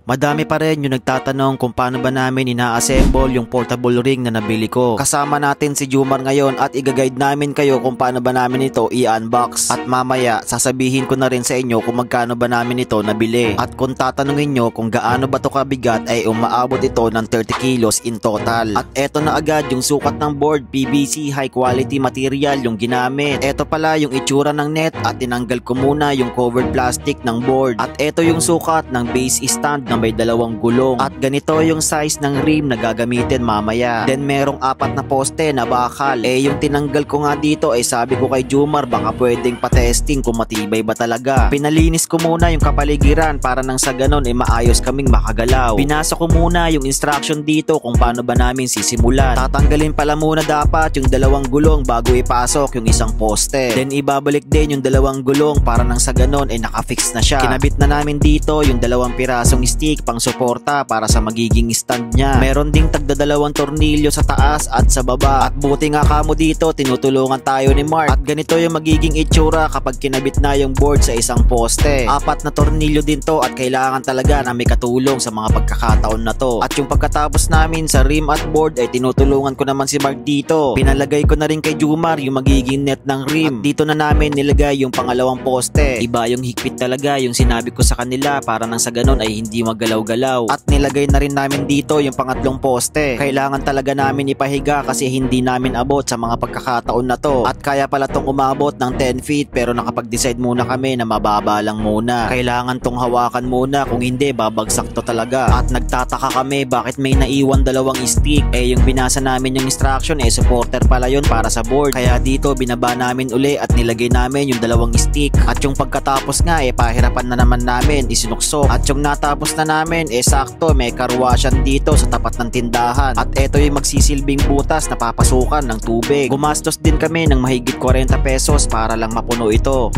Madami pa rin yung nagtatanong kung paano ba namin ina-assemble yung portable ring na nabili ko. Kasama natin si Jumar ngayon at i-guide namin kayo kung paano ba namin ito i-unbox. At mamaya sasabihin ko na rin sa inyo kung magkano ba namin ito nabili. At kung tatanungin nyo kung gaano ba ito kabigat ay umaabot ito ng 30 kilos in total. At eto na agad yung sukat ng board, PVC high quality material yung ginamit. Eto pala yung itsura ng net at tinanggal ko muna yung covered plastic ng board. At eto yung sukat ng base stand na may dalawang gulong. At ganito yung size ng rim na gagamitin mamaya. Then merong 4 na poste na bakal. Yung tinanggal ko nga dito ay sabi ko kay Jumar baka pwedeng patesting kung matibay ba talaga. Pinalinis ko muna yung kapaligiran para nang sa ganon maayos kaming makagalaw. Binasa ko muna yung instruction dito kung paano ba namin sisimulan. Tatanggalin pala muna dapat yung dalawang gulong bago ipasok yung isang poste. Then ibabalik din yung dalawang gulong para nang sa ganon nakafix na siya. Kinabit na namin dito yung dalawang pirasong stick pang suporta para sa magiging stand niya. Meron ding tagdadalawang tornilyo sa taas at sa baba. At buti nga kamo dito tinutulungan tayo ni Mark. At ganito yung magiging itsura kapag kinabit na yung board sa isang poste. 4 na tornilyo din to at kailangan talaga na may katulong sa mga pagkakataon na to. At yung pagkatapos namin sa rim at board ay tinutulungan ko naman si Mark dito. Pinalagay ko na rin kay Jumar yung magiging net ng rim. At dito na namin nilagay yung pangalawang poste. Iba yung higpit talaga yung sinabi ko sa kanila para nang sa ganon ay hindi magalaw-galaw. At nilagay na rin namin dito yung pangatlong poste. Kailangan talaga namin ipahiga kasi hindi namin abot sa mga pagkakataon na to. At kaya pala tong umabot ng 10 feet pero nakapag-decide muna kami na mababa lang muna. Kailangan tong hawakan muna kung hindi babagsak to talaga. At nagtataka kami bakit may naiwan dalawang stick. Yung binasa namin yung instruction supporter pala yun para sa board. Kaya dito binaba namin uli at nilagay namin yung dalawang stick. At yung pagkatapos nga pahirapan na naman namin isinuksok. At yung natapos na namin sakto may karwasyan dito sa tapat ng tindahan. At eto yung magsisilbing butas na papasukan ng tubig. Gumastos din kami ng mahigit 40 pesos para lang mapuno ito.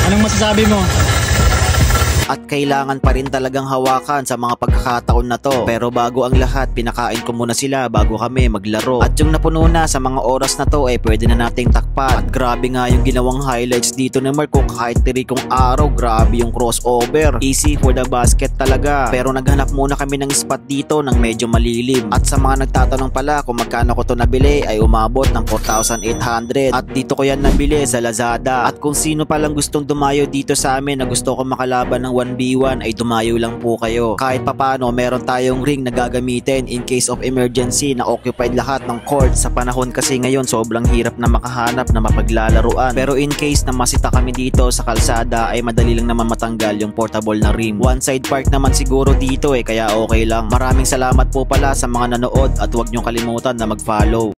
Anong masasabi mo? At kailangan pa rin talagang hawakan sa mga pagkakataon na to. Pero bago ang lahat, pinakain ko muna sila bago kami maglaro. At yung napuno na sa mga oras na to pwede na nating takpan. At grabe nga yung ginawang highlights dito ni Marco. Kahit tirikong araw, grabe yung crossover. Easy for the basket talaga. Pero naghanap muna kami ng spot dito ng medyo malilim. At sa mga nagtatanong pala kung magkano ko to nabili ay umabot ng 4,800. At dito ko yan nabili sa Lazada. At kung sino palang gustong dumayo dito sa amin na gusto ko makalaban ng 1v1 ay dumayo lang po kayo. Kahit papano meron tayong ring na gagamitin in case of emergency na occupied lahat ng court. Sa panahon kasi ngayon sobrang hirap na makahanap na mapaglalaruan. Pero in case na masita kami dito sa kalsada ay madali lang naman matanggal yung portable na rim. One side park naman siguro dito kaya okay lang. Maraming salamat po pala sa mga nanood at huwag niyong kalimutan na mag-follow.